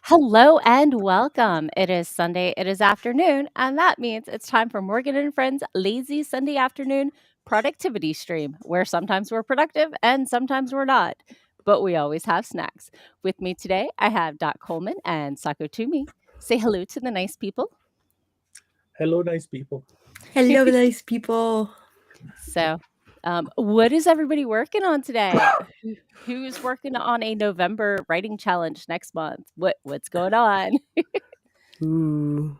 Hello and welcome. It is Sunday, it is afternoon, and that means it's time for Morgan and Friends' lazy Sunday afternoon productivity stream, where sometimes we're productive and sometimes we're not, but we always have snacks. With me today, I have Dot Coleman and Sako Toomey. Say hello to the nice people. Hello, nice people. Hello, nice people. So, what is everybody working on today? Who's working on a November writing challenge next month? What's going on? Ooh.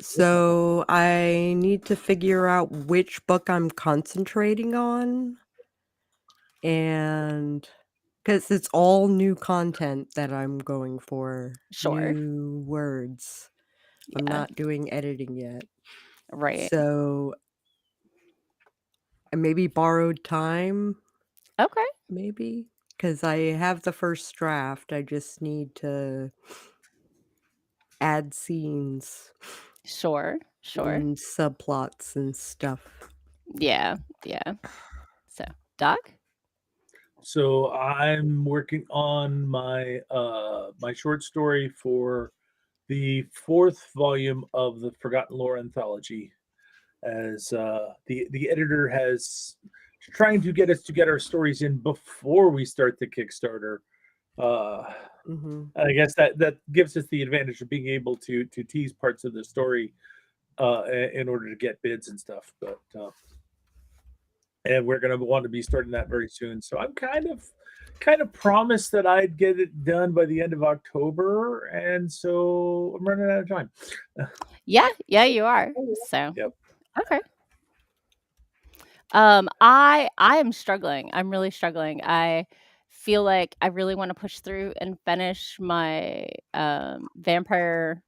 So I need to figure out which book I'm concentrating on. And because it's all new content that I'm going for. Sure. New words. I'm Yeah, not doing editing yet. right. So maybe borrowed time, Okay. maybe. Because I have the first draft. I just need to add scenes Sure. and subplots and stuff. Yeah. So, Doc? So I'm working on my short story for the fourth volume of the Forgotten Lore anthology. As the editor has trying to get us to get our stories in before we start the Kickstarter. I guess that gives us the advantage of being able to tease parts of the story in order to get bids and stuff. But and we're going to want to be starting that very soon. So I'm kind of promised that I'd get it done by the end of October, and so I'm running out of time. Yeah, you are. So, Yep. okay. I am struggling. I'm really struggling. I feel like I really want to push through and finish my vampire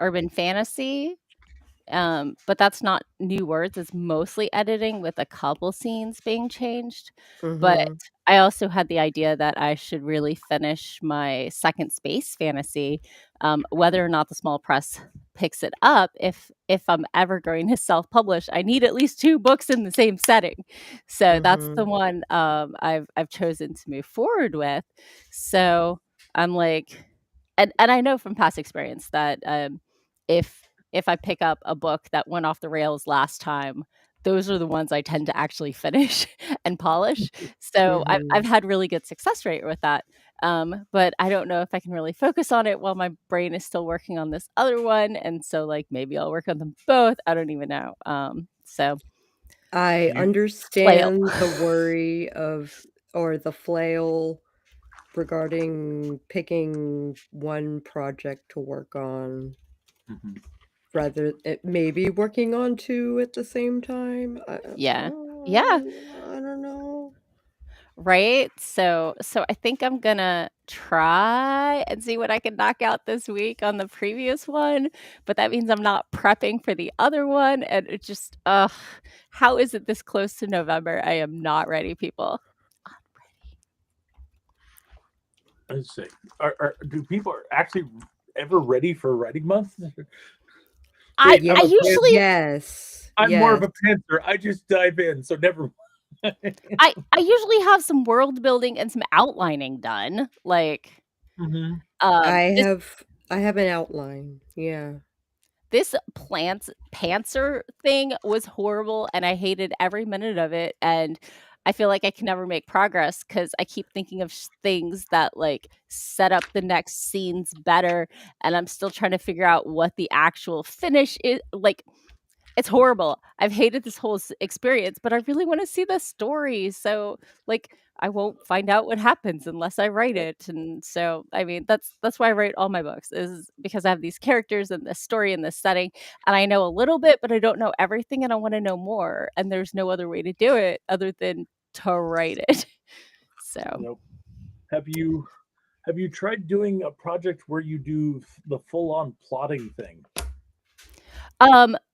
urban fantasy. But that's not new words. It's mostly editing with a couple scenes being changed. But I also had the idea that I should really finish my second space fantasy, whether or not the small press picks it up. If I'm ever going to self-publish, I need at least 2 books in the same setting. So that's the one I've chosen to move forward with. So I'm like, and I know from past experience that if I pick up a book that went off the rails last time, those are the ones I tend to actually finish and polish. So I've had really good success rate with that. But I don't know if I can really focus on it while my brain is still working on this other one. And so like maybe I'll work on them both. I don't even know. So I flail. understand the worry of or the flail regarding picking one project to work on rather it maybe working on 2 at the same time. Yeah. I don't know. Right? So I think I'm gonna try and see what I can knock out this week on the previous one, but that means I'm not prepping for the other one, and it just, ugh, how is it this close to November? I am not ready, people. Not ready. Let's see. Do people actually ever ready for writing month? I Yes. usually I'm more of a pantser. I just dive in, so never. I usually have some world building and some outlining done, like, I this have an outline. Yeah. this pantser thing was horrible, and I hated every minute of it, and I feel like I can never make progress because I keep thinking of things that, like, set up the next scenes better, and I'm still trying to figure out what the actual finish is like, it's horrible. I've hated this whole experience, but I really wanna see the story, so, like, I won't find out what happens unless I write it, and so, I mean, that's why I write all my books, is because I have these characters and this story and this setting, and I know a little bit, but I don't know everything, and I wanna know more, and there's no other way to do it other than to write it. So, Nope. Have you tried doing a project where you do the full-on plotting thing?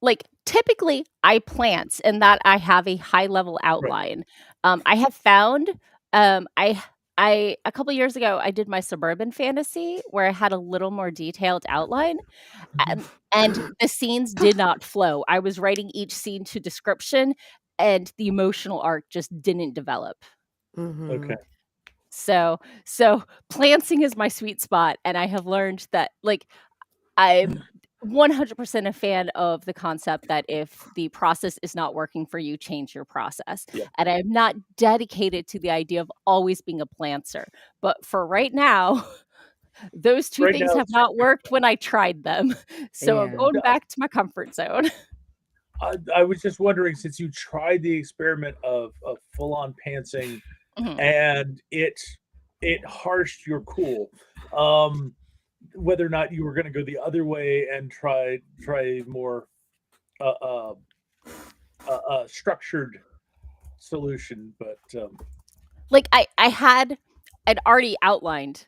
like, typically, I plant in that I have a high level Right. outline. I have found, I a couple years ago, I did my suburban fantasy where I had a little more detailed outline, and the scenes did not flow. I was writing each scene to description, and the emotional arc just didn't develop. Okay. So planting is my sweet spot, and I have learned that, like, I'm 100% a fan of the concept that if the process is not working for you, change your process. Yeah. And I'm not dedicated to the idea of always being a planter. But for right now, those two Right things now, have not worked when I tried them. So I'm Yeah. going back to my comfort zone. I was just wondering, since you tried the experiment of full-on pantsing Mhm. and it harshed your cool, whether or not you were gonna go the other way and try more, uh, uh, structured solution, but, Like, I'd already outlined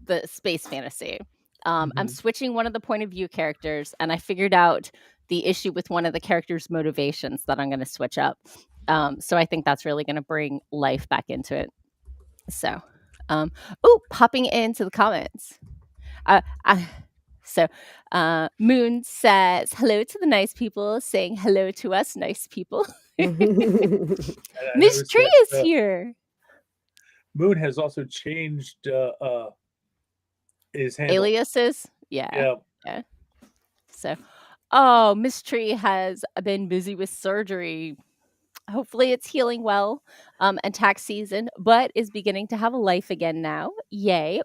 the space fantasy. I'm Mhm. switching one of the point of view characters, and I figured out the issue with one of the characters' motivations that I'm going to switch up. So I think that's really going to bring life back into it. So, popping into the comments. Uh, I, Moon says hello to the nice people, saying hello to us, nice people. And I Miss noticed Tree that, is here. Moon has also changed, his handle. Aliases, yeah. Yeah. So, Miss Tree has been busy with surgery. Hopefully, it's healing well, and tax season, but is beginning to have a life again now. Yay!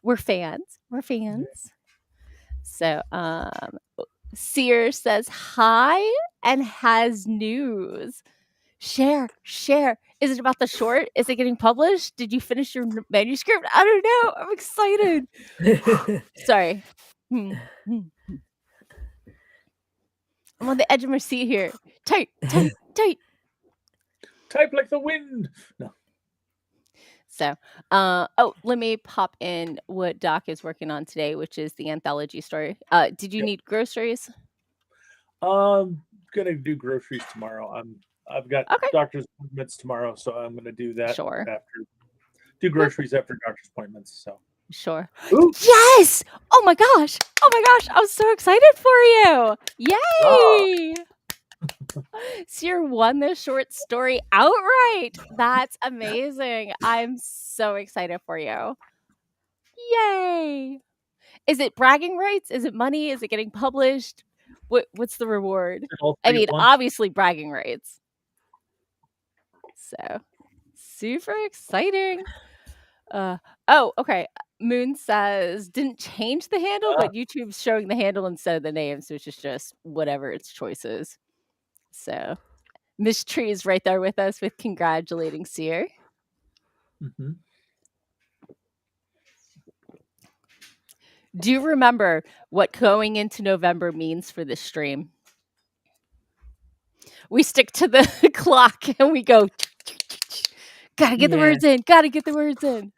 We're fans. We're fans. So, Sear says hi and has news. Share. Is it about the short? Is it getting published? Did you finish your manuscript? I don't know. I'm excited. Sorry. I'm on the edge of my seat here. Tight. Type like the wind. No. So, let me pop in what Doc is working on today, which is the anthology story. Did you Yep. need groceries? Gonna do groceries tomorrow. I've got Okay. doctor's appointments tomorrow, so I'm gonna do that Sure. do groceries after doctor's appointments. So Sure. Ooh. Yes! Oh my gosh! I'm so excited for you! Yay! Sear won this short story outright. That's amazing. I'm so excited for you. Yay! Is it bragging rights? Is it money? Is it getting published? What's the reward? all I three mean, at once. obviously bragging rights. So, super exciting. Okay. Moon says didn't change the handle, but YouTube's showing the handle instead of the name, so it's just whatever its choice is. So, Miss Tree is right there with us with congratulating Sear. Mhm. Do you remember what going into November means for this stream? We stick to the clock and we go, gotta get the words in, gotta get the words in.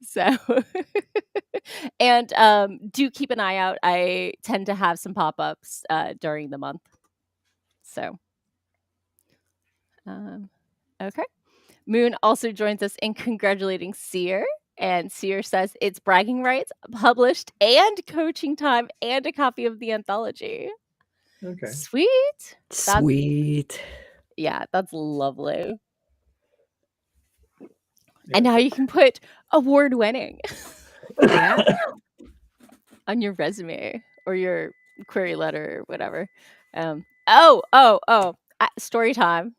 So, and do keep an eye out. I tend to have some pop-ups during the month. So, okay. Moon also joins us in congratulating Sear. And Sear says it's bragging rights, published, and coaching time, and a copy of the anthology. Okay. Sweet. Sweet. Yeah, that's lovely. Yeah. And now you can put award winning Yeah. on your resume or your query letter or whatever. Story time.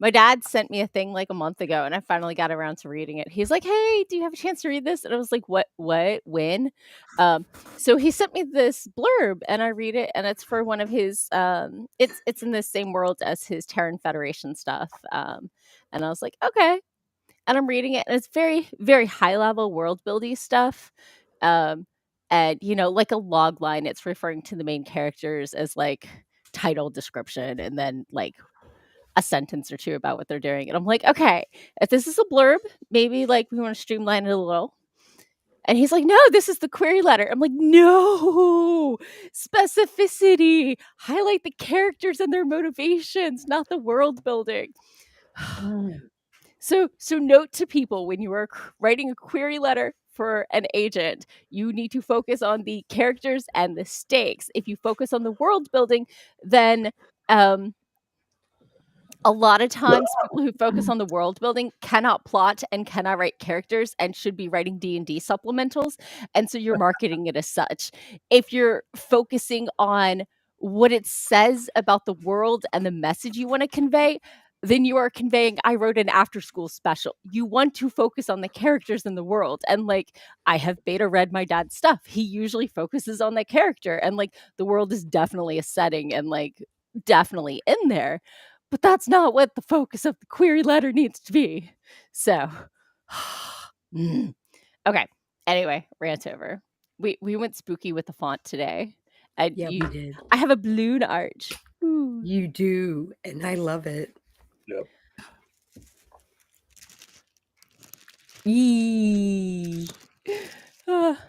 My dad sent me a thing like a month ago, and I finally got around to reading it. He's like, "Hey, do you have a chance to read this?" And I was like, "What? When?" So he sent me this blurb, and I read it, and it's for one of his. It's in the same world as his Terran Federation stuff. And I was like, "Okay," and I'm reading it, and it's very, very high level world building stuff. And like a log line, it's referring to the main characters as like title description, and then like a sentence or two about what they're doing. And I'm like, okay, if this is a blurb, maybe like we want to streamline it a little. And he's like, no, this is the query letter. I'm like, no, specificity, highlight the characters and their motivations, not the world building. So note to people, when you are writing a query letter for an agent, you need to focus on the characters and the stakes. If you focus on the world building, then A lot of times, people who focus on the world building cannot plot and cannot write characters and should be writing D&D supplementals, and so you're marketing it as such. If you're focusing on what it says about the world and the message you wanna convey, then you are conveying, "I wrote an after-school special." You want to focus on the characters in the world, and, like, I have beta read my dad's stuff. He usually focuses on the character, and, like, the world is definitely a setting and, like, definitely in there. But that's not what the focus of the query letter needs to be. So, mm. Okay. Anyway, rant over. We went spooky with the font today. And Yeah, we did. I have a balloon arch. Ooh. You do, and I love it. Yep. Yee. Ah.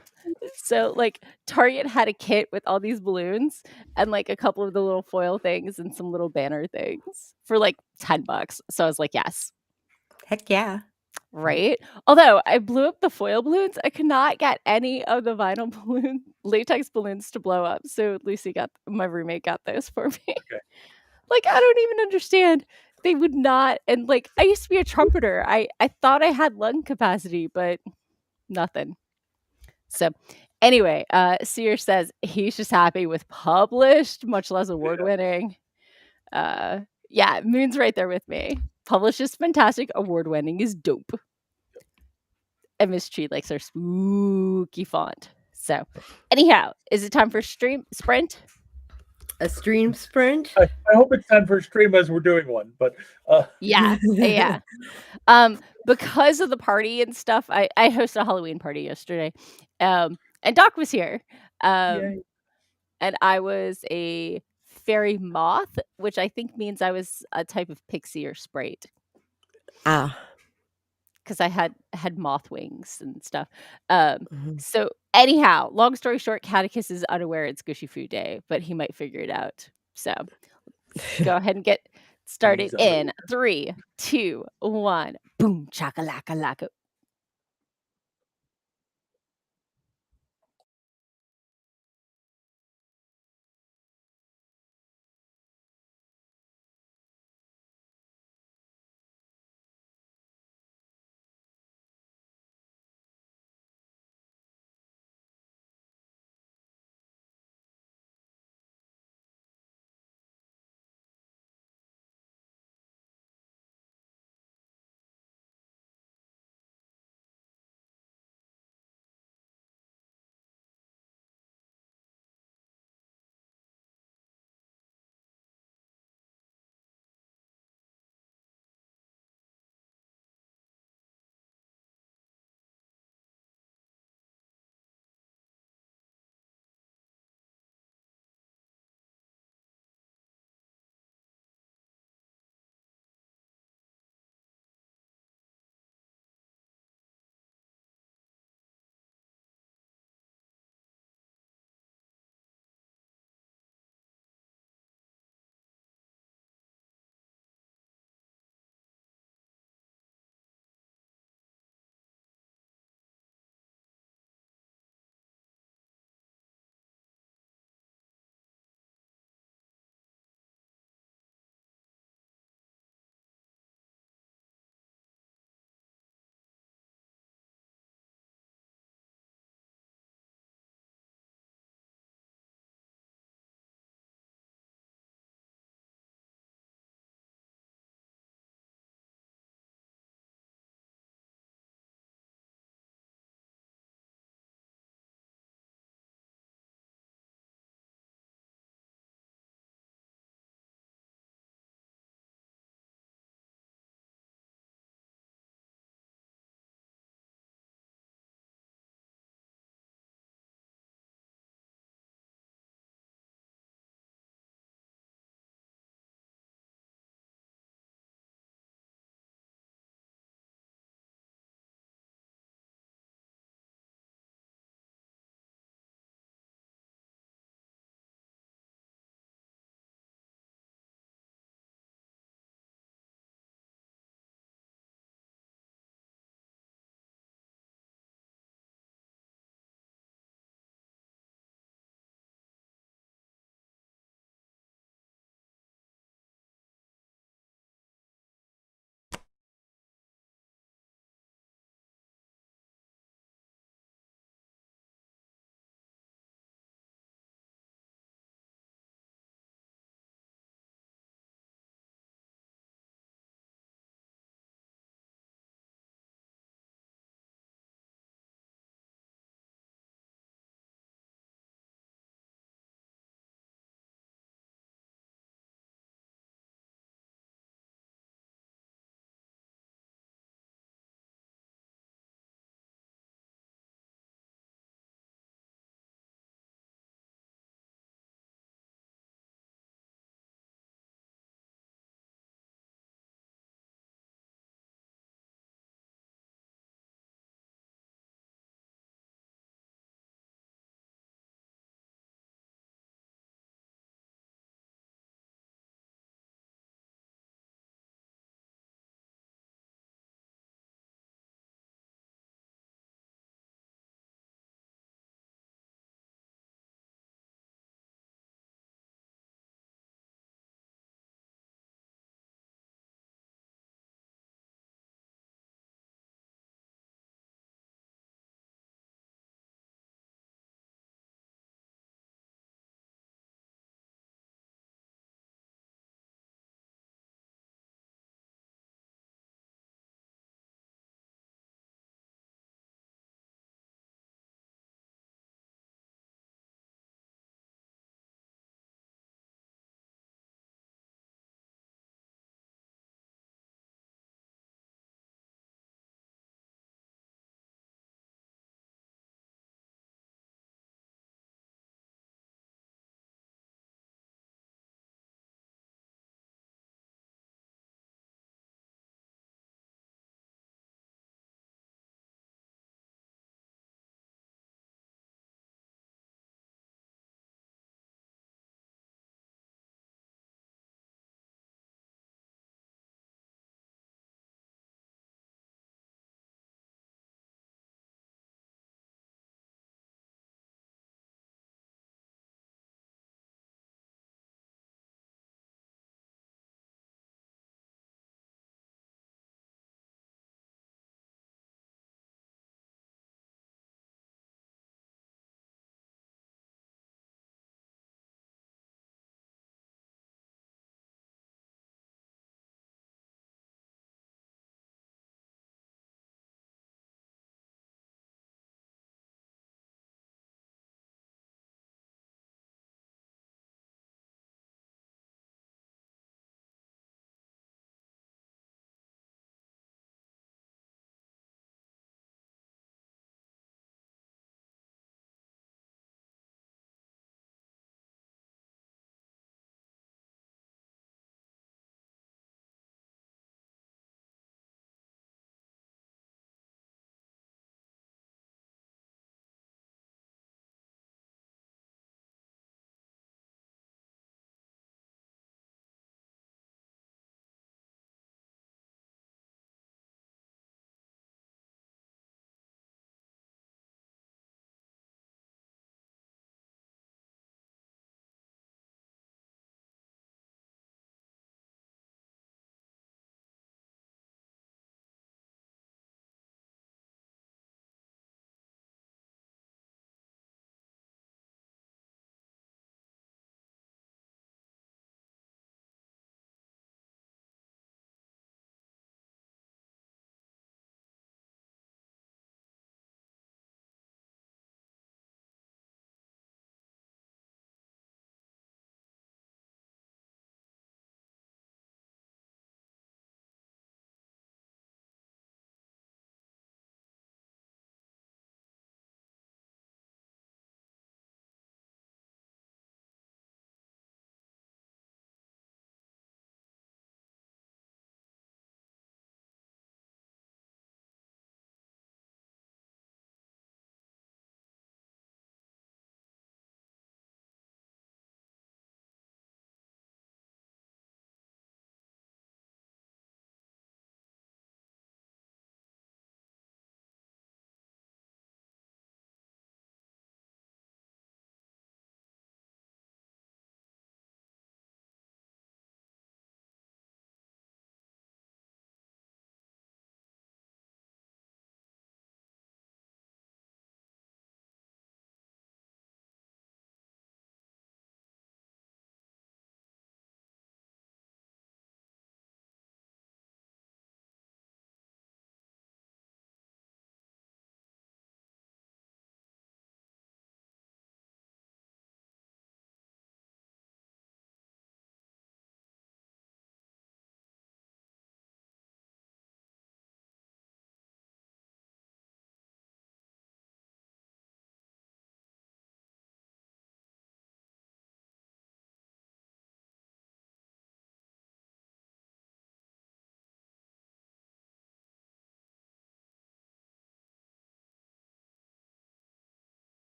So, like, Target had a kit with all these balloons and, like, a couple of the little foil things and some little banner things for, like, $10. So I was like, "Yes." Heck yeah. Right? Although I blew up the foil balloons, I could not get any of the vinyl latex balloons to blow up. So Lucy my roommate got those for me. Okay. Like, I don't even understand. They would not, and like I used to be a trumpeter. I thought I had lung capacity, but nothing. So anyway, Sear says he's just happy with published, much less award winning. Yeah, Moon's right there with me. Published is fantastic, award winning is dope. And Miss Tree likes our spooky font. So, anyhow, is it time for sprint? A stream sprint? I hope it's time for a stream as we're doing one, but Yeah. Because of the party and stuff, I hosted a Halloween party yesterday. And Doc was here. yay. And I was a fairy moth, which I think means I was a type of pixie or sprite. Ah. Because I had moth wings and stuff. So anyhow, long story short, Catechus is unaware it's Gushy Food Day, but he might figure it out. So go ahead and get started in 3, 2, 1. Boom, chakalaka laka.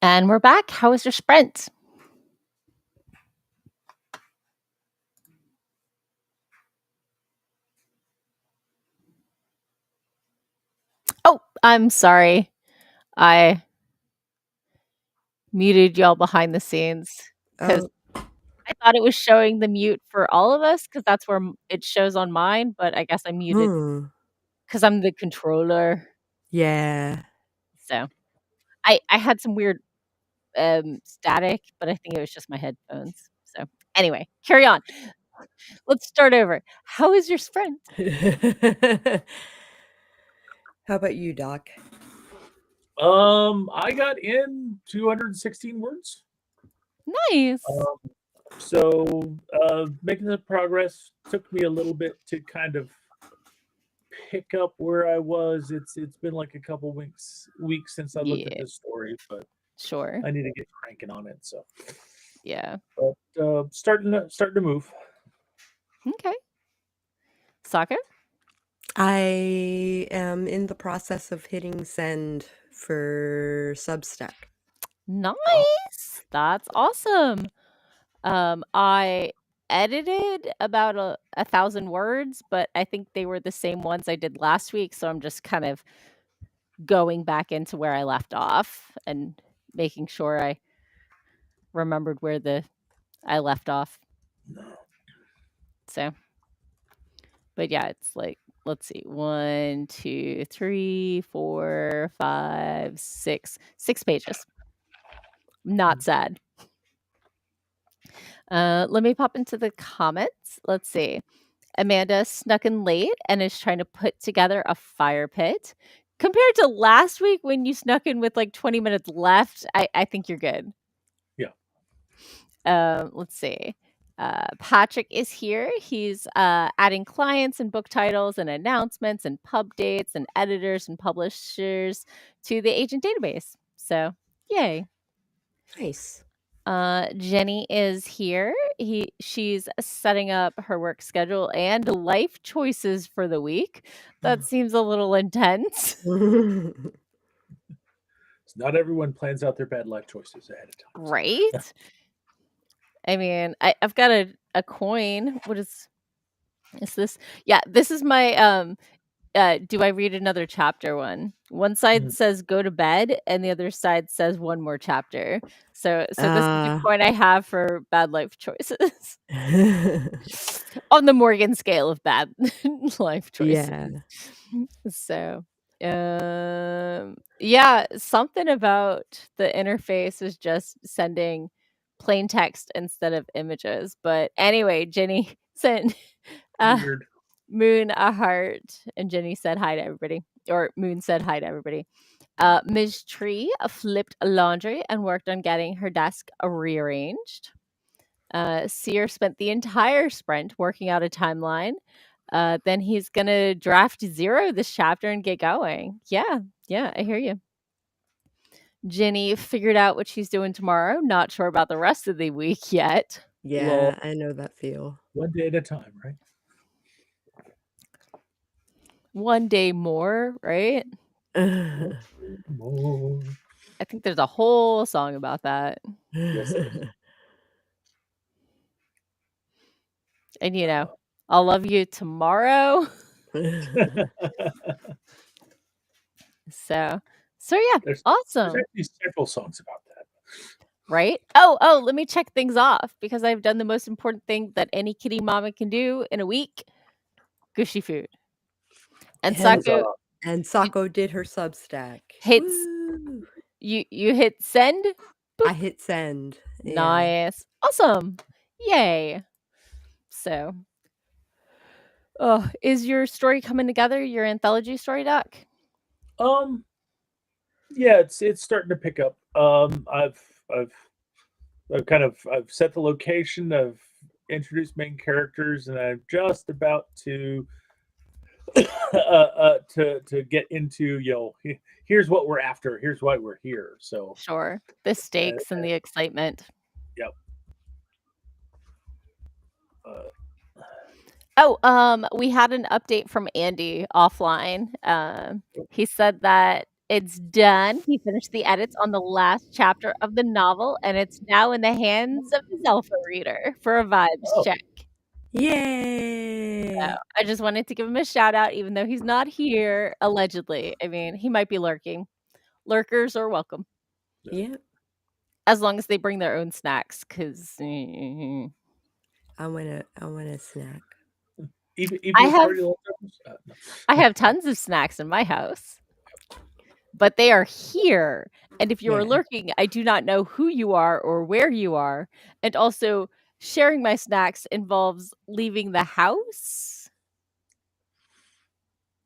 And we're back. How was your sprint? Oh, I'm sorry. I muted y'all behind the scenes because I thought it was showing the mute for all of us because that's where it shows on mine, but I guess I muted because I'm the controller. Yeah. So I had some weird static, but I think it was just my headphones. So anyway, carry on. Let's start over. How was your sprint? How about you, Doc? I got in 216 words. Nice. So making the progress took me a little bit to kind of pick up where I was. It's been like a couple weeks since I looked at this story, but sure. I need to get cranking on it. So yeah, but starting to move. Okay. Soccer? I am in the process of hitting send for Substack. Nice. That's awesome. I edited about 1,000 words, but I think they were the same ones I did last week, so I'm just kind of going back into where I left off and making sure I remembered where I left off. So, but yeah, it's like, let's see, 1, 2, 3, 4, 5, 6 pages. Not sad. Let me pop into the comments. Let's see. Amanda snuck in late and is trying to put together a fire pit. Compared to last week when you snuck in with like 20 minutes left, I think you're good. Yeah. Let's see. Patrick is here. He's adding clients and book titles and announcements and pub dates and editors and publishers to the agent database. So, yay. Nice. Jenny is here. She's setting up her work schedule and life choices for the week. That seems a little intense. Not everyone plans out their bad life choices ahead of time. Right? I mean, I've got a coin. What is this? Yeah, this is my do I read another chapter one? One side says go to bed and the other side says one more chapter. So this is the coin I have for bad life choices. On the Morgan scale of bad life choices. Yeah. So yeah, something about the interface is just sending plain text instead of images. But anyway, Jenny sent Weird. Moon a heart, and Jenny said hi to everybody, or Moon said hi to everybody. Ms. Tree flipped laundry and worked on getting her desk rearranged. Sear spent the entire sprint working out a timeline. Then he's gonna draft 0 this chapter and get going. Yeah, I hear you. Jenny figured out what she's doing tomorrow. Not sure about the rest of the week yet. Yeah, I know that feel. One day at a time, right? One day more, right? More. I think there's a whole song about that. Yes, And I'll love you tomorrow. So yeah, awesome. There's actually several songs about that. Right? Oh, let me check things off because I've done the most important thing that any kitty mama can do in a week. Gushy food. And Sako did her Substack. Hits. You hit send? I hit send. Nice. Yeah. Awesome. Yay. So is your story coming together? Your anthology story, Doc? Yeah, it's starting to pick up. I've set the location, I've introduced main characters, and I'm just about to to get into here's what we're after, here's why we're here. So sure, the stakes and the excitement. Yep. We had an update from Andy offline. He said that It's done. He finished the edits on the last chapter of the novel, and it's now in the hands of his alpha reader for a vibes Oh. check. Yay! So I just wanted to give him a shout out, even though he's not here, allegedly. I mean, he might be lurking. Lurkers are welcome. Yeah. As long as they bring their own snacks, because I want a snack. Even I have- party leftovers? No. I have tons of snacks in my house, but they are here. And if you are Yeah. lurking, I do not know who you are or where you are. And also, sharing my snacks involves leaving the house.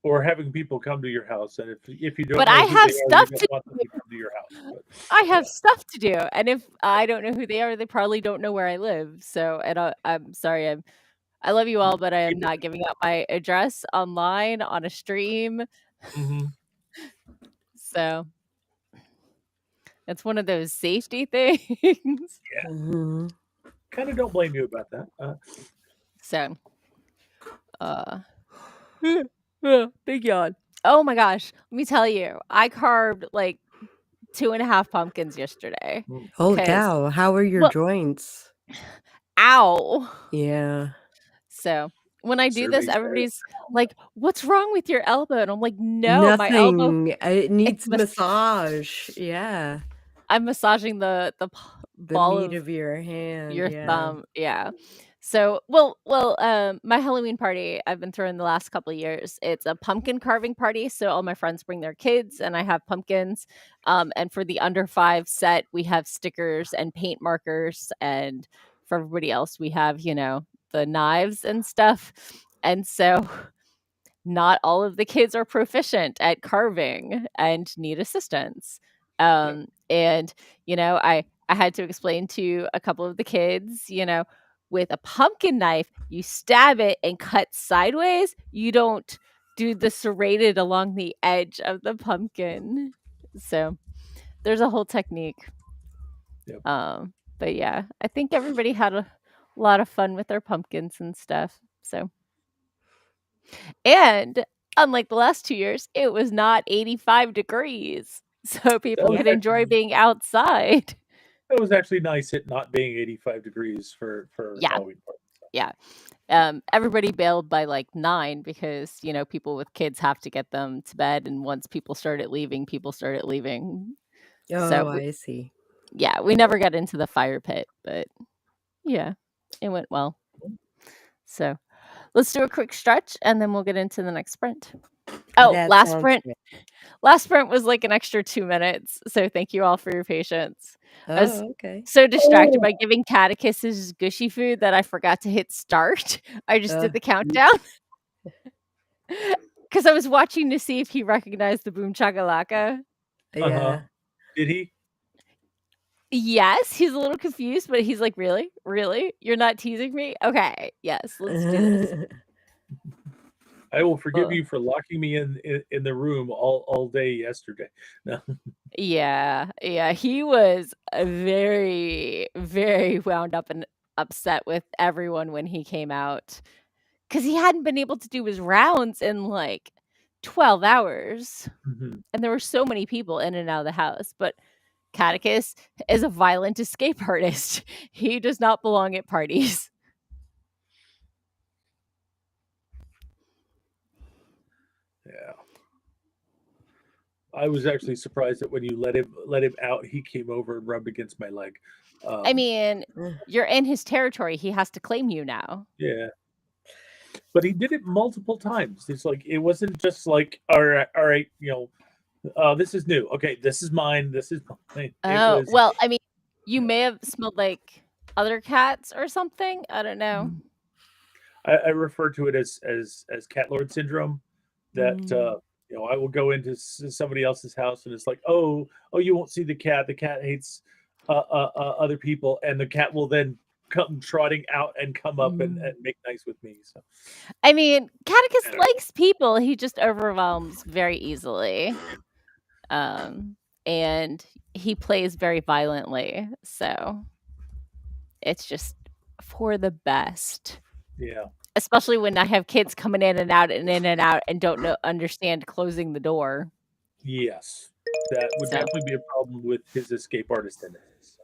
Or having people come to your house, and if you don't But know I who have they are, stuff you to don't want them to come to your house. But, I have stuff to do, and if I don't know who they are, they probably don't know where I live. So, and I'm sorry, I love you all, but I am not giving out my address online on a stream. Mhm. So, it's one of those safety things. Yeah. Mhm. Kind of don't blame you about that. So, big yawn. Oh my gosh, let me tell you, I carved like 2.5 pumpkins yesterday. Holy 'Cause- cow! How are your well- joints? Ow. Yeah. So when I do this, Survey's everybody's like, "What's wrong with your elbow?" And I'm like, "No, my elbow." Nothing. It needs mas- massage. Yeah. I'm massaging the The ball meat of of your hand. your yeah. thumb. Yeah. So, my Halloween party I've been throwing the last couple of years. It's a pumpkin carving party. So all my friends bring their kids, and I have pumpkins. And for the under 5 set, we have stickers and paint markers, and for everybody else, we have the knives and stuff. And so, not all of the kids are proficient at carving and need assistance. And I had to explain to a couple of the kids, with a pumpkin knife, you stab it and cut sideways. You don't do the serrated along the edge of the pumpkin. So there's a whole technique. Yep. But yeah, I think everybody had a lot of fun with their pumpkins and stuff. So, and unlike the last 2 years, it was not 85 degrees. So people was could enjoy actually- being outside. It was actually nice it not being 85 degrees for Yeah. Halloween party. Everybody bailed by like 9 because, people with kids have to get them to bed. And once people started leaving, Oh, So I see. yeah, we never got into the fire pit, but yeah, it went well. So let's do a quick stretch and then we'll get into the next sprint. Oh, That last sounds sprint. good. Last sprint was like an extra 2 minutes. So thank you all for your patience. I was Oh, okay. so distracted by giving Catechus his gushy food that I forgot to hit start. I just did the countdown. Because I was watching to see if he recognized the Boom Chakalaka. Yeah. Did he? Yes, he's a little confused, but he's like, really? Really? You're not teasing me? Okay, yes, let's do this. I will forgive you for locking me in the room all day yesterday. No. Yeah, he was very, very wound up and upset with everyone when he came out. Because he hadn't been able to do his rounds in like 12 hours. Mhm. And there were so many people in and out of the house. But Catechus is a violent escape artist. He does not belong at parties. Yeah. I was actually surprised that when you let him out, he came over and rubbed against my leg. I mean, you're in his territory. He has to claim you now. Yeah. But he did it multiple times. It's like it wasn't just like, all right, this is new. Okay, this is mine. This is mine. Well, I mean, you may have smelled like other cats or something. I don't know. I refer to it as cat lord syndrome. That I will go into somebody else's house and it's like, oh, you won't see the cat. The cat hates other people, and the cat will then come trotting out and come up and make nice with me. So, I mean, Catechus likes people. He just overwhelms very easily. And he plays very violently. So it's just for the best. Yeah. Especially when I have kids coming in and out and don't understand closing the door. Yes. That would So, definitely be a problem with his escape artist tendencies.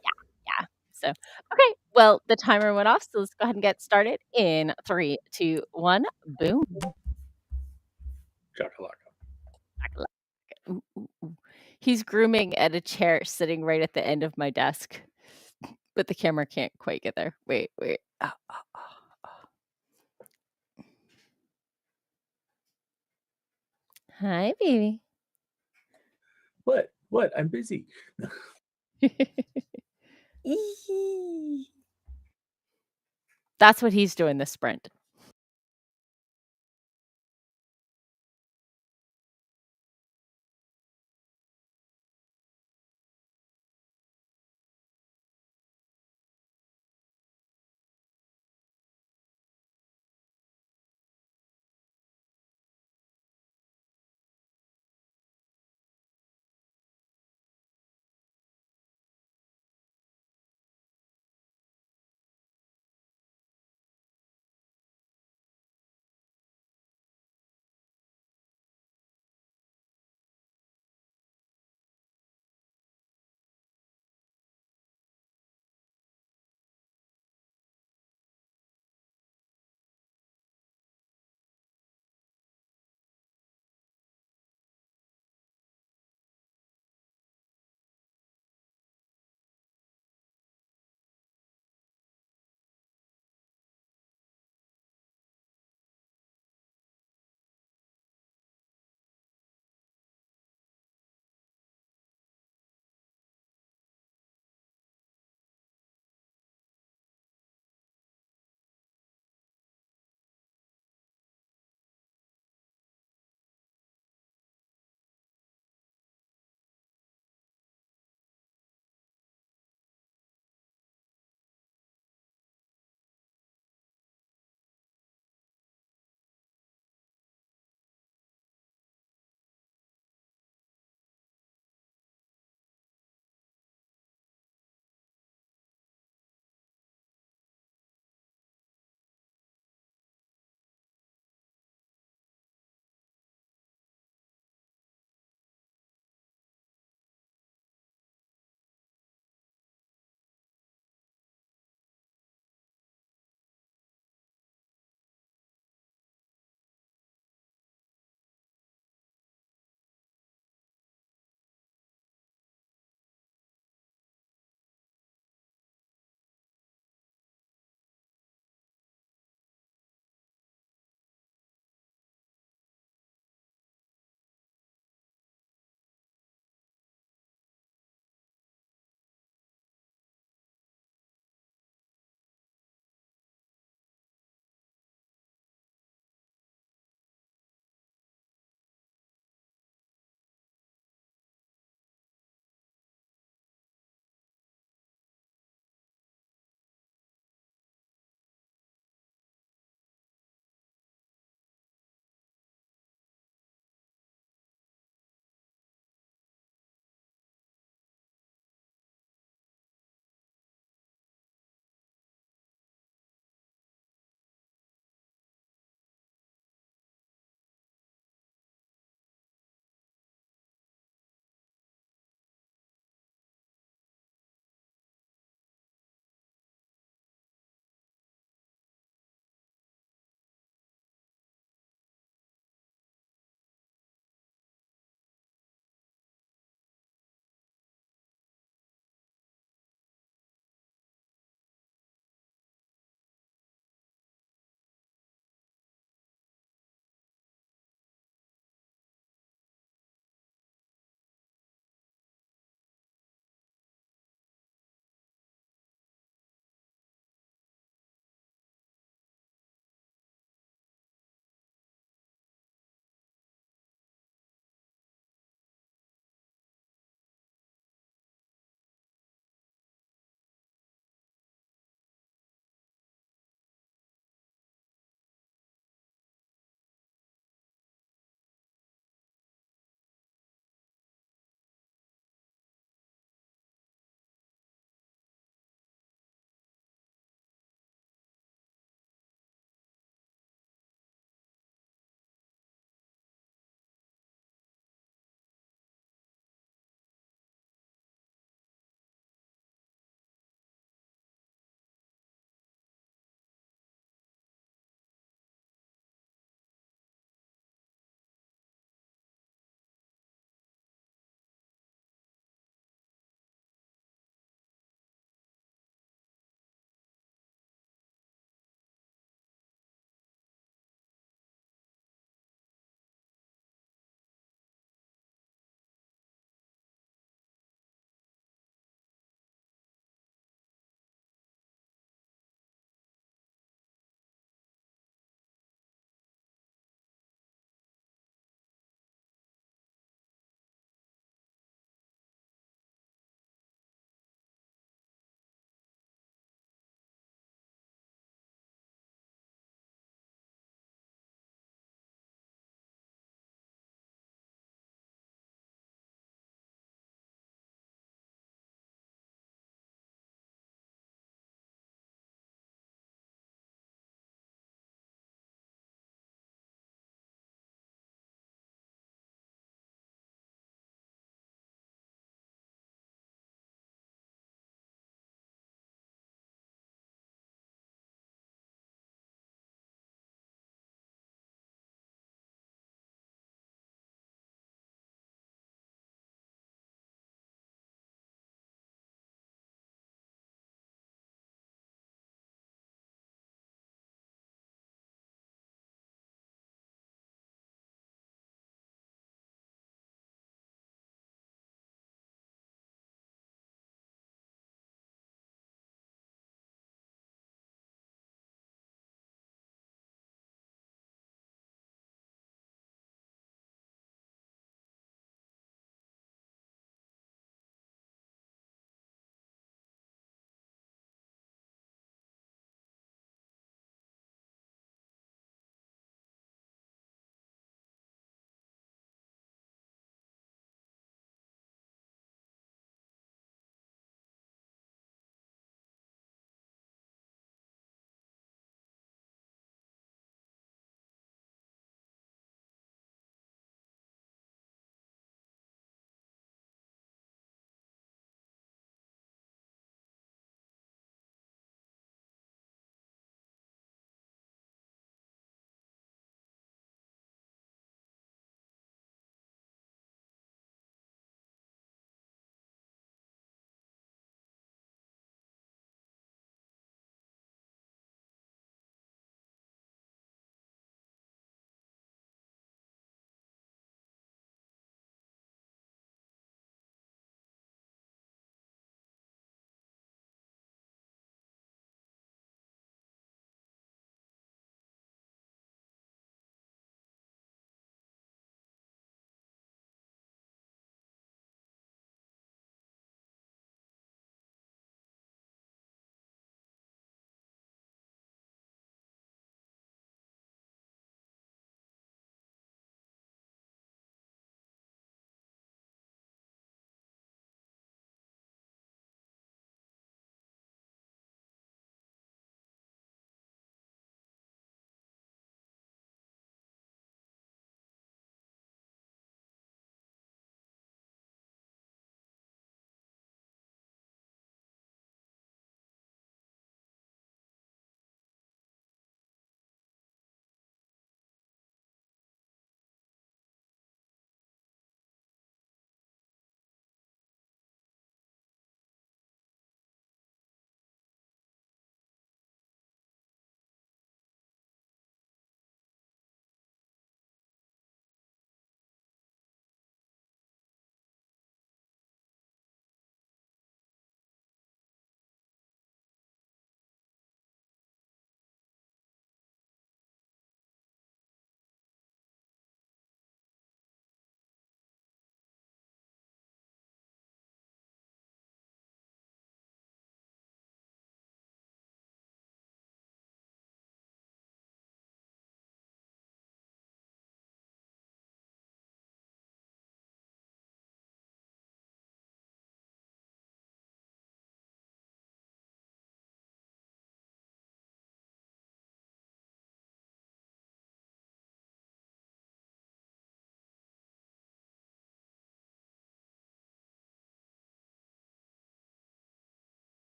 yeah. So, okay. Well, the timer went off, so let's go ahead and get started in 3, 2, 1. Boom. Chakalaka. Ooh, ooh, ooh. He's grooming at a chair sitting right at the end of my desk, but the camera can't quite get there. Wait, wait. Hi, baby. What? What? I'm busy. Eehee. That's what he's doing this sprint.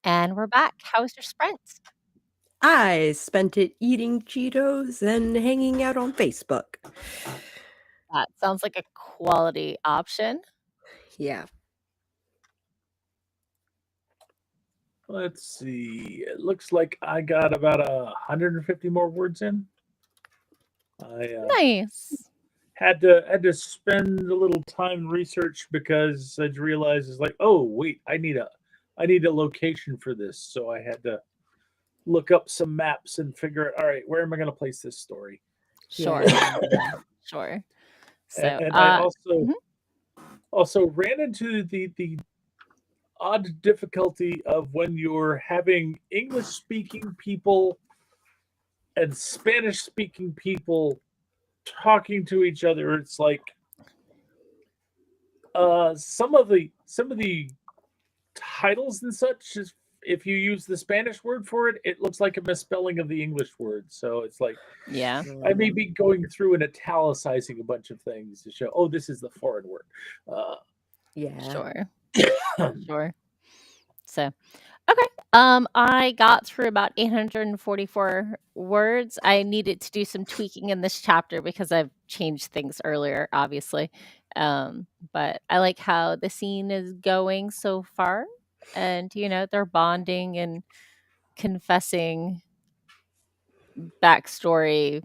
And we're back. How was your sprint? I spent it eating Cheetos and hanging out on Facebook. That sounds like a quality option. Yeah. Let's see. It looks like I got about 150 more words in. I Nice. had to spend a little time research because I realized it's like, oh wait, I need a location for this, so I had to look up some maps and figure out, all right, where am I going to place this story? Sure. Yeah. Sure. So, And I mhm. also ran into the odd difficulty of when you're having English speaking people and Spanish speaking people talking to each other. It's like some of the titles and such is, if you use the Spanish word for it, it looks like a misspelling of the English word. So it's like Yeah. I may be going through and italicizing a bunch of things to show, oh, this is the foreign word. Yeah. Sure. Sure. So, okay. I got through about 844 words. I needed to do some tweaking in this chapter because I've changed things earlier, obviously. But I like how the scene is going so far. And, they're bonding and confessing backstory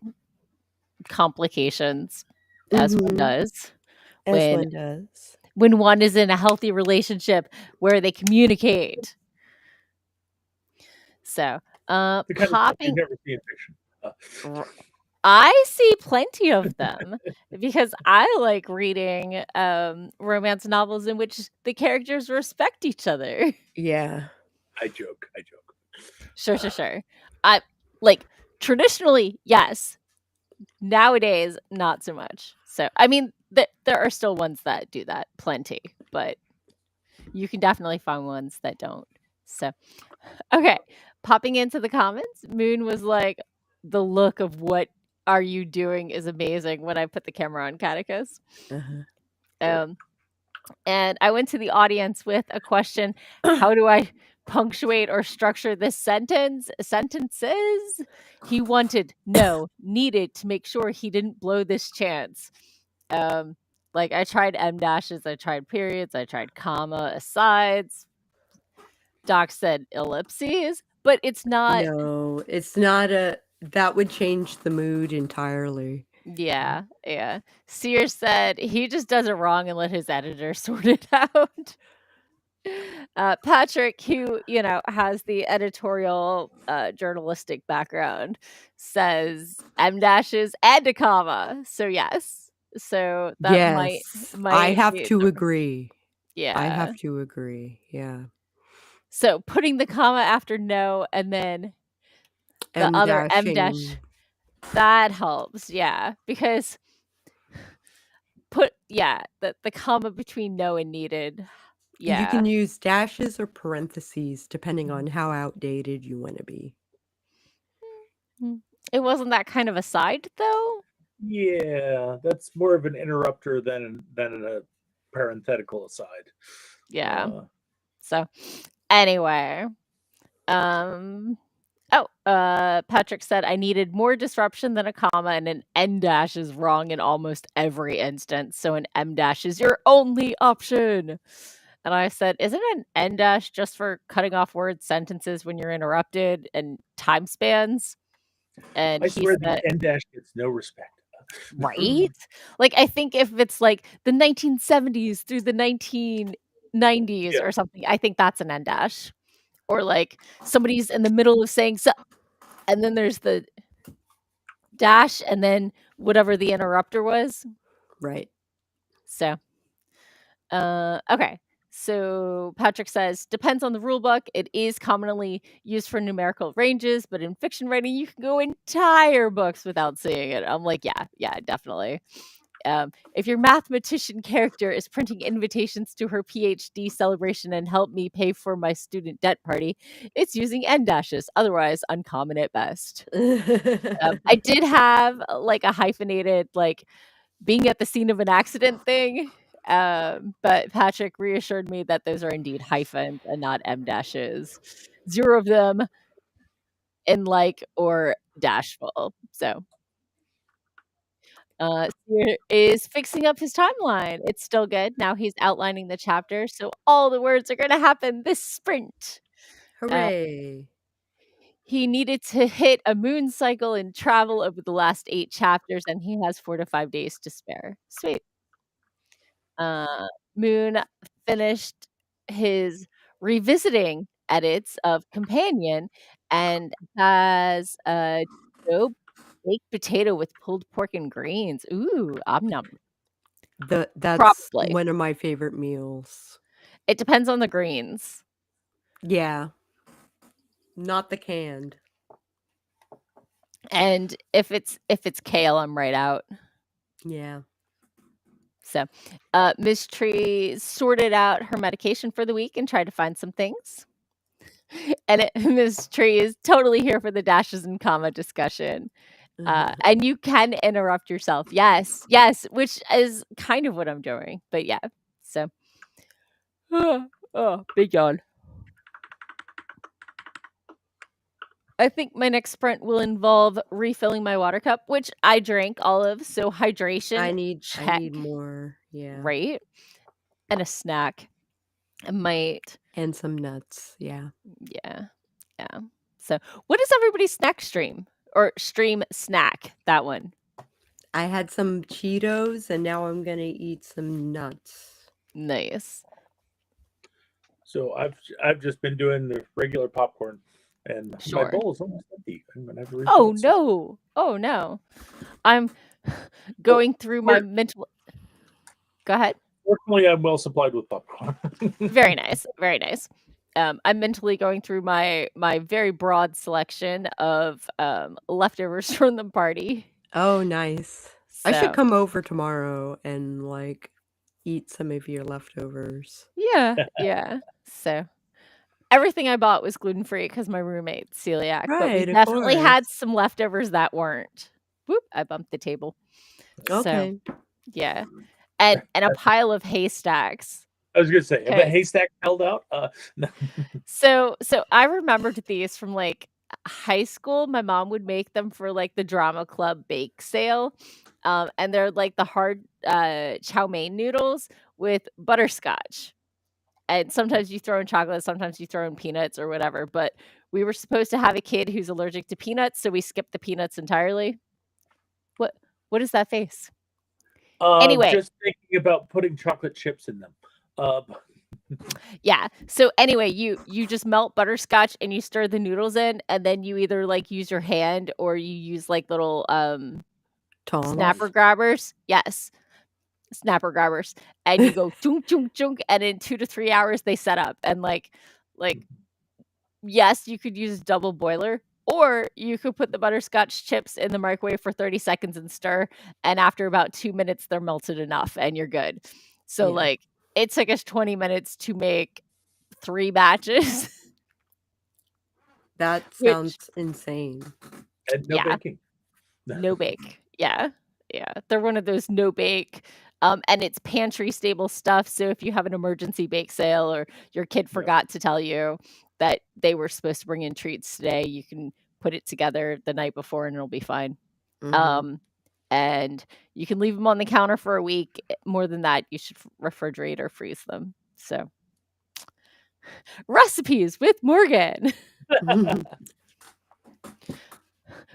complications, as one Mhm. does. As When one does. when one is in a healthy relationship where they communicate. So, The kind of stuff you popping. never see in fiction. I see plenty of them because I like reading romance novels in which the characters respect each other. Yeah. I joke. Sure. I like traditionally, yes. Nowadays, not so much. So, I mean, there are still ones that do that plenty, but you can definitely find ones that don't. So, okay, popping into the comments, Moon was like, the look of what are you doing is amazing when I put the camera on Catechus. Uh-huh. And I went to the audience with a question: how do I punctuate or structure this sentences? He wanted, no, needed to make sure he didn't blow this chance. Like I tried M dashes, I tried periods, I tried comma, asides. Doc said ellipses, but it's not. No, it's not that would change the mood entirely. Yeah. Sears said he just does it wrong and let his editor sort it out. Patrick, who has the editorial journalistic background, says M dashes and a comma. So yes. So that Yes, might I have be to agree. Yeah. I have to agree. Yeah. So putting the comma after no and then the M other M dash, dashing. that helps. Yeah, because the comma between no and needed. Yeah. You can use dashes or parentheses depending on how outdated you want to be. It wasn't that kind of aside though. Yeah, that's more of an interrupter than a parenthetical aside. Yeah. So anyway, Patrick said I needed more disruption than a comma, and an N dash is wrong in almost every instance. So an M dash is your only option. And I said, isn't an N dash just for cutting off word sentences when you're interrupted and time spans? And I he swear said, the N dash gets no respect. right? Like, I think if it's like the 1970s through the 1990s or something, I think that's an N dash. Or like somebody's in the middle of saying so, and then there's the dash and then whatever the interrupter was. Right. So, okay. So Patrick says, depends on the rule book. It is commonly used for numerical ranges, but in fiction writing, you can go entire books without seeing it. I'm like, yeah, definitely. If your mathematician character is printing invitations to her PhD celebration and help me pay for my student debt party, it's using N dashes, otherwise uncommon at best. I did have like a hyphenated, like being at the scene of an accident thing. but Patrick reassured me that those are indeed hyphens and not M dashes. 0 of them in like or dashful. So Sear is fixing up his timeline. It's still good. Now he's outlining the chapter, so all the words are gonna happen this sprint. Hooray. He needed to hit a moon cycle and travel over the last 8 chapters, and he has 4 to 5 days to spare. Sweet. Moon finished his revisiting edits of Companion and has a dope baked potato with pulled pork and greens. Ooh, om nom. That's Probably. one of my favorite meals. It depends on the greens. Yeah. Not the canned. And if it's kale, I'm right out. Yeah. So, Miss Tree sorted out her medication for the week and tried to find some things. And Miss Tree is totally here for the dashes and comma discussion. And you can interrupt yourself. Yes, which is kind of what I'm doing. But yeah, so. Oh, big yawn. I think my next sprint will involve refilling my water cup, which I drank all of. So hydration, I need check, more. Yeah. right? And a snack. I might. And some nuts. Yeah. Yeah. So, what is everybody's snack stream or stream snack? That one. I had some Cheetos, and now I'm gonna eat some nuts. Nice. So I've just been doing the regular popcorn, and my Sure. bowl is almost empty. I'm gonna have to Oh refill it soon. no! Oh no! I'm going through my mental. Go ahead. Fortunately, I'm well supplied with popcorn. Very nice. Very nice. I'm mentally going through my very broad selection of leftovers from the party. Oh, nice. I So, should come over tomorrow and like eat some of your leftovers. yeah. So, everything I bought was gluten free because my roommate's celiac. But we Right, of definitely had course. some leftovers that weren't. Whoop! I bumped the table. So, Okay. yeah, and a pile of haystacks. I was gonna say, if Okay. a haystack held out, no. So I remembered these from like high school. My mom would make them for like the drama club bake sale. And they're like the hard chow mein noodles with butterscotch. And sometimes you throw in chocolate, sometimes you throw in peanuts or whatever. But we were supposed to have a kid who's allergic to peanuts, so we skipped the peanuts entirely. What is that face? Anyway. Just thinking about putting chocolate chips in them. Yeah. So anyway, you just melt butterscotch and you stir the noodles in, and then you either like use your hand or you use like little Tongs. snapper grabbers. Yes. Snapper grabbers. And you go chunk chunk chunk, and in 2 to 3 hours they set up. And like yes, you could use a double boiler, or you could put the butterscotch chips in the microwave for 30 seconds and stir, and after about 2 minutes they're melted enough and you're good. So Yeah. like it took us 20 minutes to make 3 batches. That sounds insane. And no baking. No bake. Yeah. They're one of those no bake. And it's pantry stable stuff. So if you have an emergency bake sale or your kid forgot to tell you that they were supposed to bring in treats today, you can put it together the night before and it'll be fine. And you can leave them on the counter for a week. More than that, you should refrigerate or freeze them. So recipes with Morgan.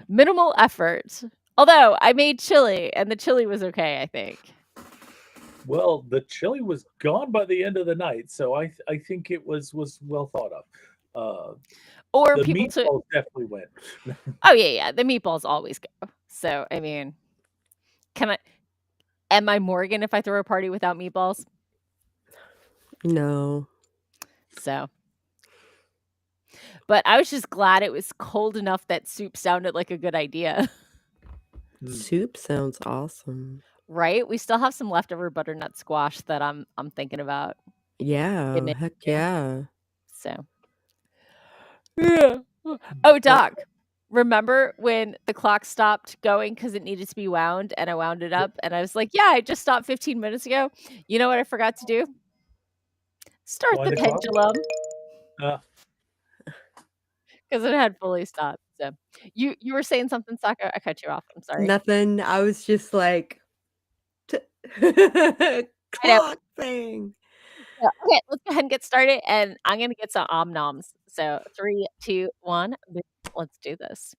Minimal effort. Although I made chili and the chili was okay, I think. Well, the chili was gone by the end of the night, so I think it was well thought of. Or the people meatballs definitely went. Oh yeah, the meatballs always go. So I mean, am I Morgan if I throw a party without meatballs? No. So, but I was just glad it was cold enough that soup sounded like a good idea. Soup sounds awesome. Right? We still have some leftover butternut squash that I'm thinking about. Yeah, heck yeah. So. Yeah. Oh, Doc. remember when the clock stopped going because it needed to be wound, and I wound it Yep. up, and I was like, "Yeah, I just stopped 15 minutes ago." You know what I forgot to do? Start Wind the the clock. pendulum Uh, because it had fully stopped, so you were saying something, Sako? I cut you off, I'm sorry. Nothing. I was just like, "T I know. clock thing." Yeah, okay, let's go ahead and get started, and I'm gonna get some om noms. So 3, 2, 1, let's do this.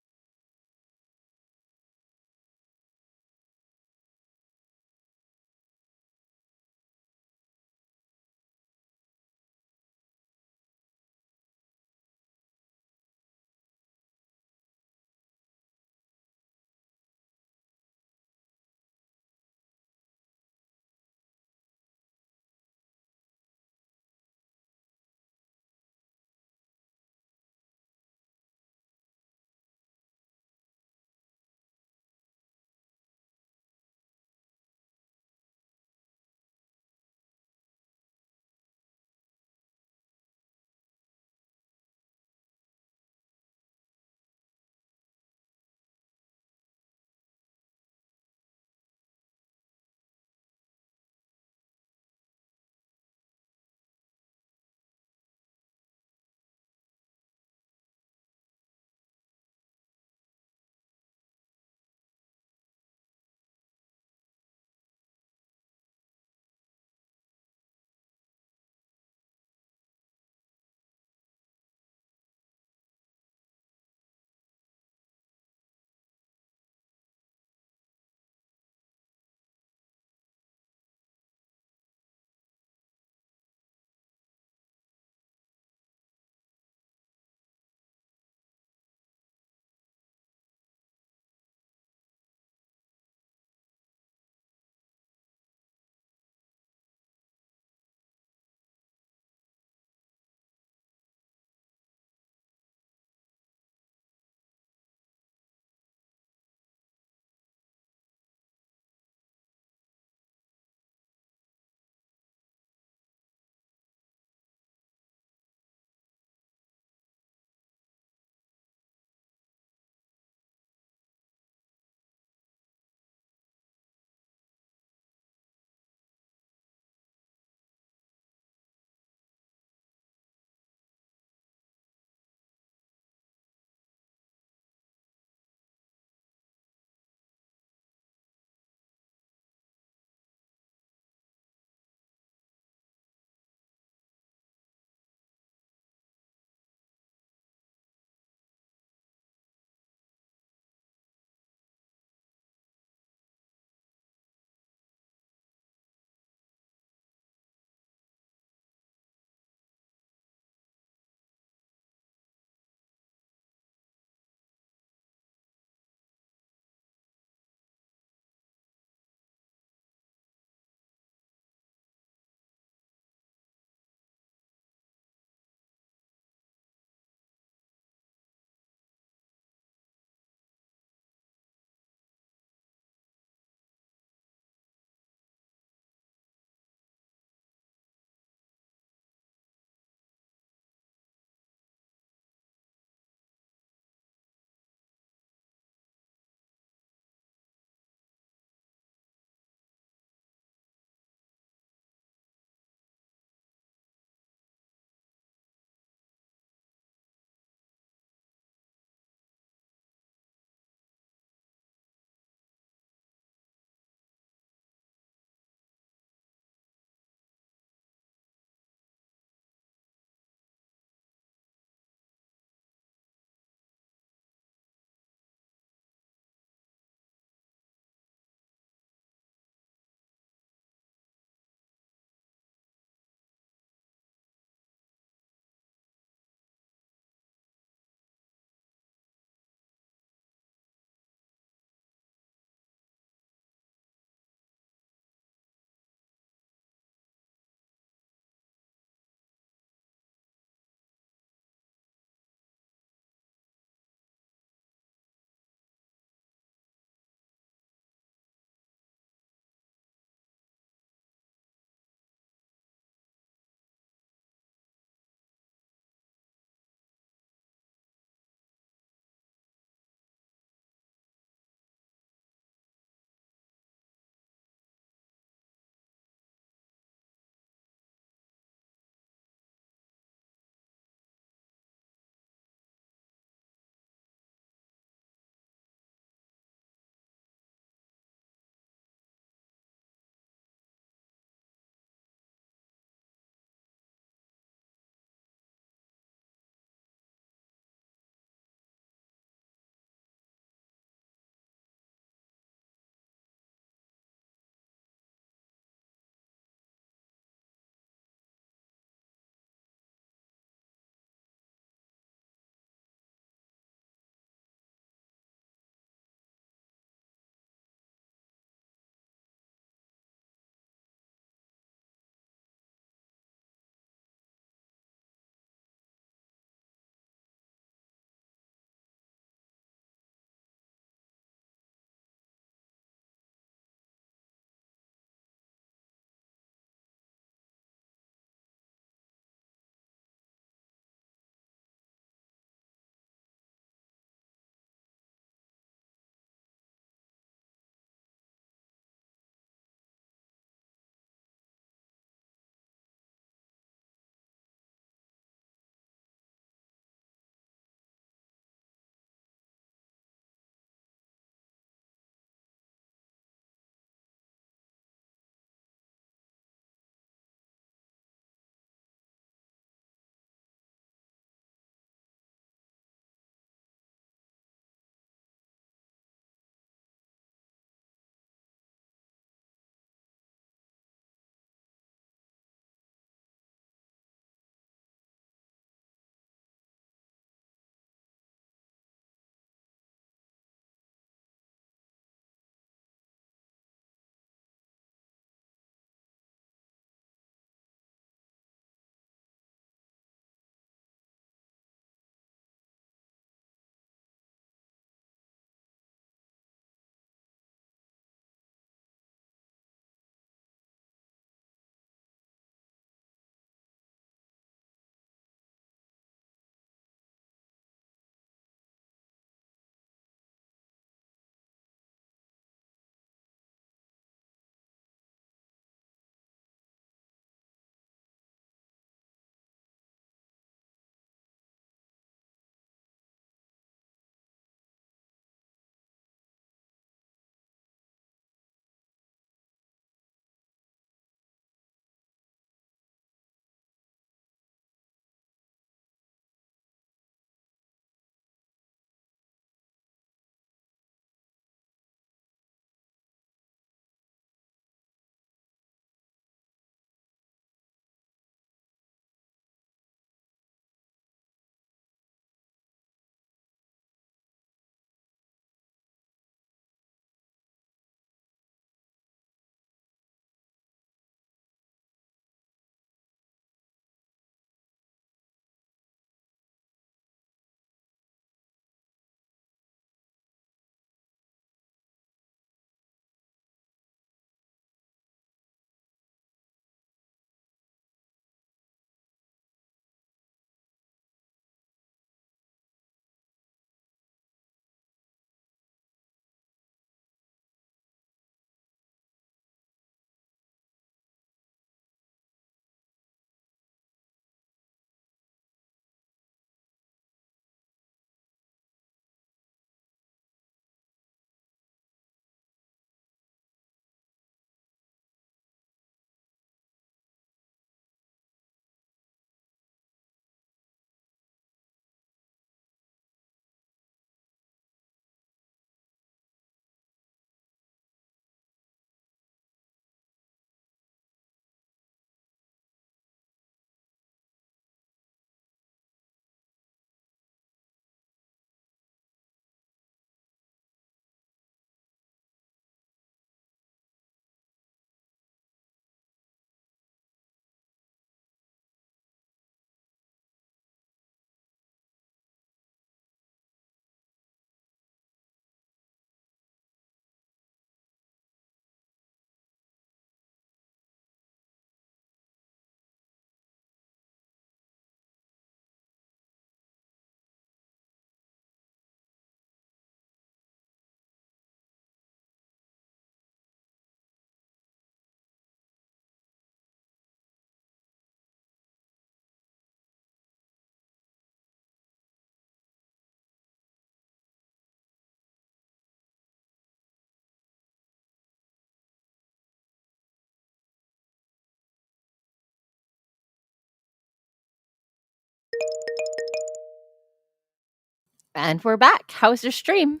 And we're back. How's your stream?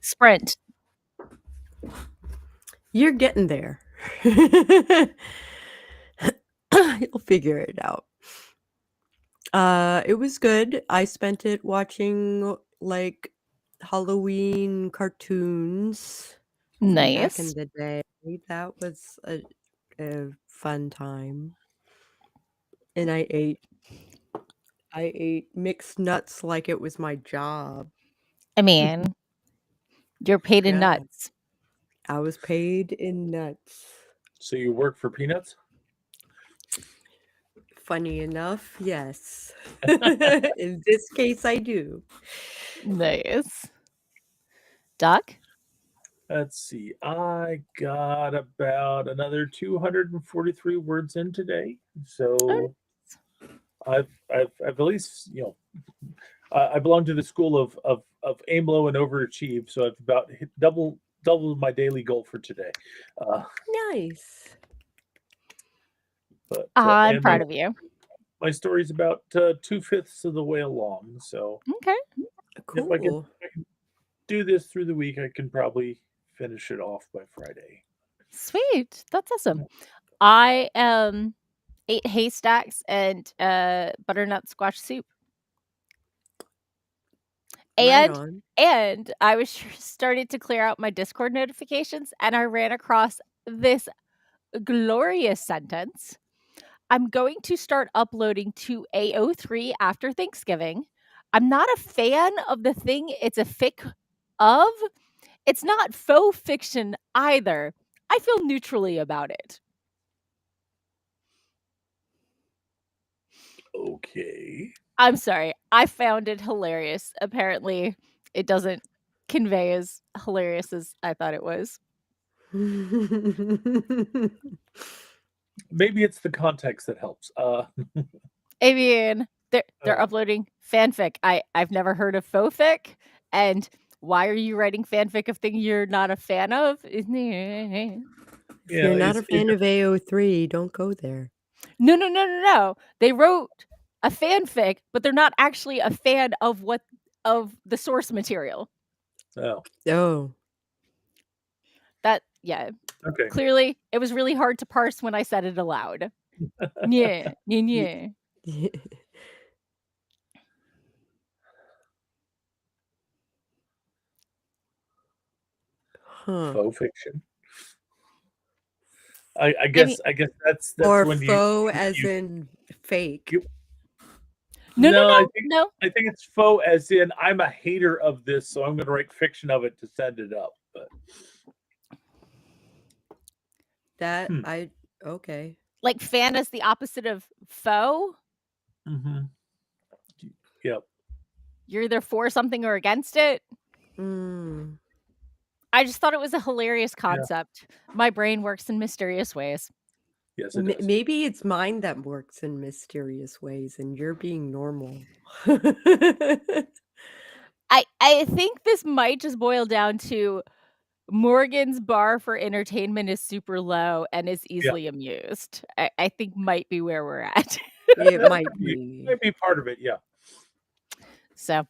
Sprint. You're getting there. You'll figure it out. It was good. I spent it watching like Halloween cartoons from back in Nice. the day. That was a fun time. And I ate mixed nuts like it was my job. I mean, you're paid in Yeah. nuts. I was paid in nuts. So you work for peanuts? Funny enough, yes. In this case, I do. Nice. Doc? Let's see. I got about another 243 words in today. So I've at least, I belong to the school of aim low and overachieve. So I've about hit double my daily goal for today. Nice. But I'm and proud of you. my story's about 2/5 of the way along. So Okay. if I Cool. can do this through the week, I can probably finish it off by Friday. Sweet. That's awesome. I ate haystacks and butternut squash soup. Right And on. and I was started to clear out my Discord notifications, and I ran across this glorious sentence. I'm going to start uploading to AO3 after Thanksgiving. I'm not a fan of the thing it's a fic of. It's not faux fiction either. I feel neutrally about it. Okay. I'm sorry. I found it hilarious. Apparently, it doesn't convey as hilarious as I thought it was. Maybe it's the context that helps. I mean, they're uploading fanfic. I've never heard of faux-fic, and why are you writing fanfic of things you're not a fan of? If you're not a fan of AO3, don't go there. No. They wrote a fanfic, but they're not actually a fan of the source material. Oh. Yeah. Okay. Clearly, it was really hard to parse when I said it aloud. Yeah. Faux fiction. I guess that's or when faux as in fake. No. I think it's faux as in I'm a hater of this, so I'm going to write fiction of it to send it up. But that okay. Like fan is the opposite of faux. Mm-hmm. Yep. You're either for something or against it. I just thought it was a hilarious concept. Yeah. My brain works in mysterious ways. Yes, it does. Maybe it's mine that works in mysterious ways and you're being normal. I think this might just boil down to Morgan's bar for entertainment is super low and is easily amused. I think might be where we're at. It might be. Might be part of it, yeah. So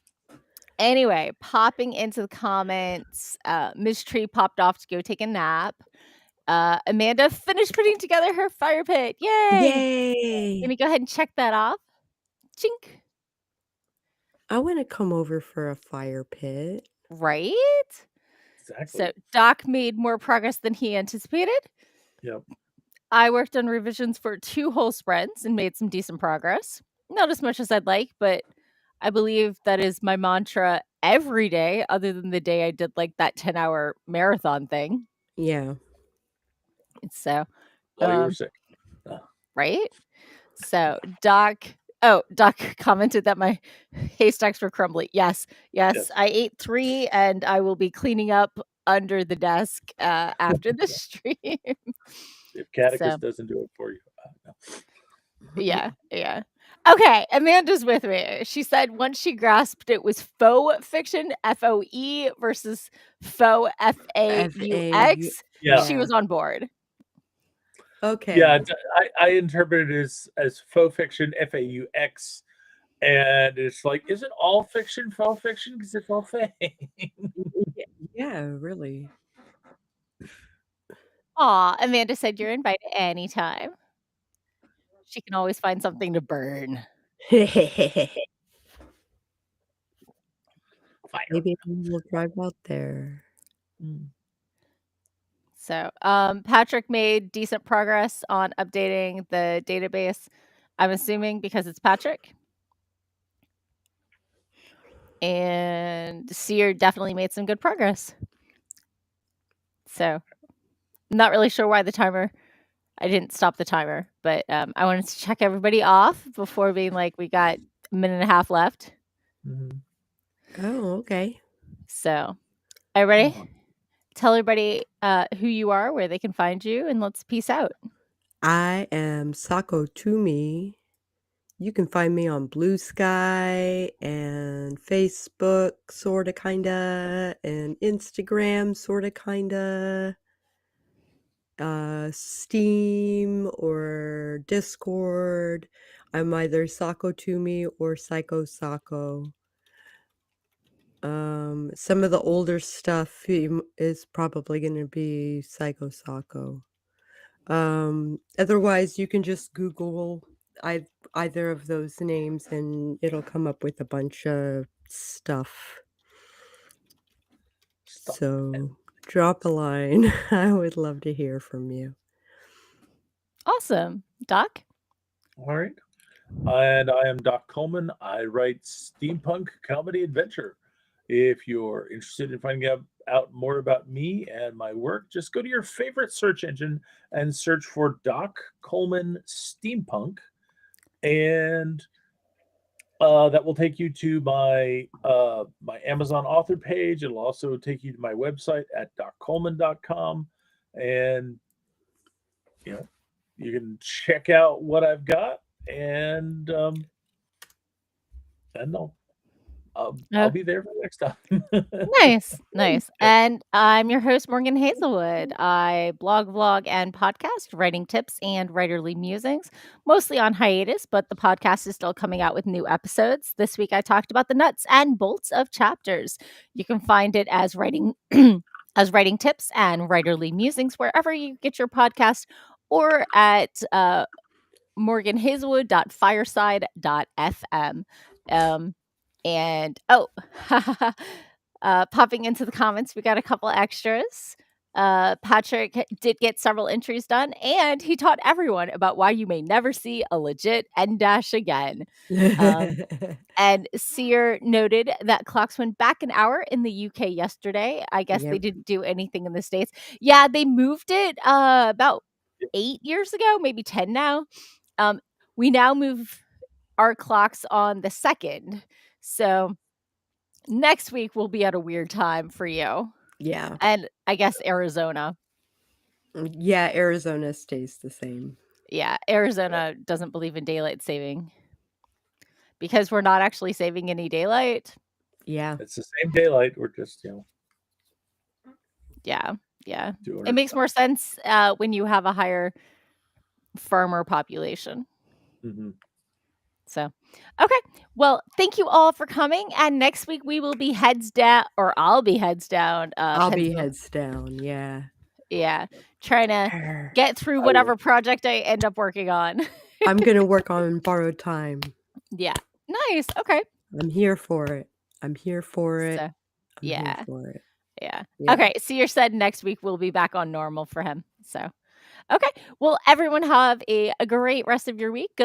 anyway, popping into the comments, Miss Tree popped off to go take a nap. Amanda finished putting together her fire pit. Yay! Let me go ahead and check that off. Chink. I want to come over for a fire pit. Right? Exactly. So Doc made more progress than he anticipated. Yep. I worked on revisions for 2 whole sprints and made some decent progress. Not as much as I'd like, but I believe that is my mantra every day, other than the day I did like that 10-hour marathon thing. Yeah. So, you were sick. Right? So Doc commented that my haystacks were crumbly. Yes. I ate 3 and I will be cleaning up under the desk after the stream. If Catechus doesn't do it for you. No. Yeah. Okay, Amanda's with me. She said once she grasped it was faux fiction, FOE versus faux FAUX, she was on board. Okay. Yeah, I interpret it as faux fiction, FAUX, And it's like, is it all fiction, fall fiction? Because it's all fake. Yeah, really. Aw, Amanda said you're invited anytime. She can always find something to burn. Fire. Maybe we'll drive out there. So, Patrick made decent progress on updating the database. I'm assuming because it's Patrick. And Seer definitely made some good progress. So, not really sure why I didn't stop the timer, but I wanted to check everybody off before being like, we got a minute and a half left. Oh, okay. So, are you ready? Tell everybody who you are, where they can find you, and let's peace out. I am Sako Toomey. You can find me on Blue Sky and Facebook, sorta kinda, and Instagram, sorta kinda, Steam or Discord. I'm either Sako Toomey or Psycho Sako. Some of the older stuff is probably going to be Psycho Sako. Otherwise, you can just Google either of those names and it'll come up with a bunch of stuff. So drop a line. I would love to hear from you. Awesome. Doc? All right. And I am Doc Coleman. I write steampunk comedy adventure. If you're interested in finding out more about me and my work, just go to your favorite search engine and search for Doc Coleman Steampunk. And that will take you to my my Amazon author page. It'll also take you to my website at doccoleman.com. And you can check out what I've got, and I'll be there for next time. Nice. And I'm your host, Morgan Hazelwood. I blog, vlog, and podcast, writing tips and writerly musings, mostly on hiatus, but the podcast is still coming out with new episodes. This week I talked about the nuts and bolts of chapters. You can find it as writing as writing tips and writerly musings wherever you get your podcast, or at morganhazelwood.fireside.fm. And popping into the comments, we got a couple extras. Patrick did get several entries done, and he taught everyone about why you may never see a legit N-dash again. And Seer noted that clocks went back an hour in the UK yesterday. I guess they didn't do anything in the States. Yeah, they moved it about 8 years ago, maybe 10 now. We now move our clocks on the 2nd. So next week will be at a weird time for you. Yeah. And I guess Arizona. Yeah, Arizona stays the same. Yeah, Arizona doesn't believe in daylight saving because we're not actually saving any daylight. Yeah. It's the same daylight. We're just, Yeah. It makes more sense when you have a higher farmer population. Mm-hmm. So, okay. Well, thank you all for coming. And next week we will be heads down, or I'll be heads down. I'll be heads down. Yeah. Yeah. Trying to get through whatever project I end up working on. I'm going to work on Borrowed Time. Yeah. Nice. Okay. I'm here for it. So, yeah. Here for it. Yeah. Okay. Seer said next week we'll be back on normal for him. So, okay. Well, everyone have a great rest of your week. Good luck.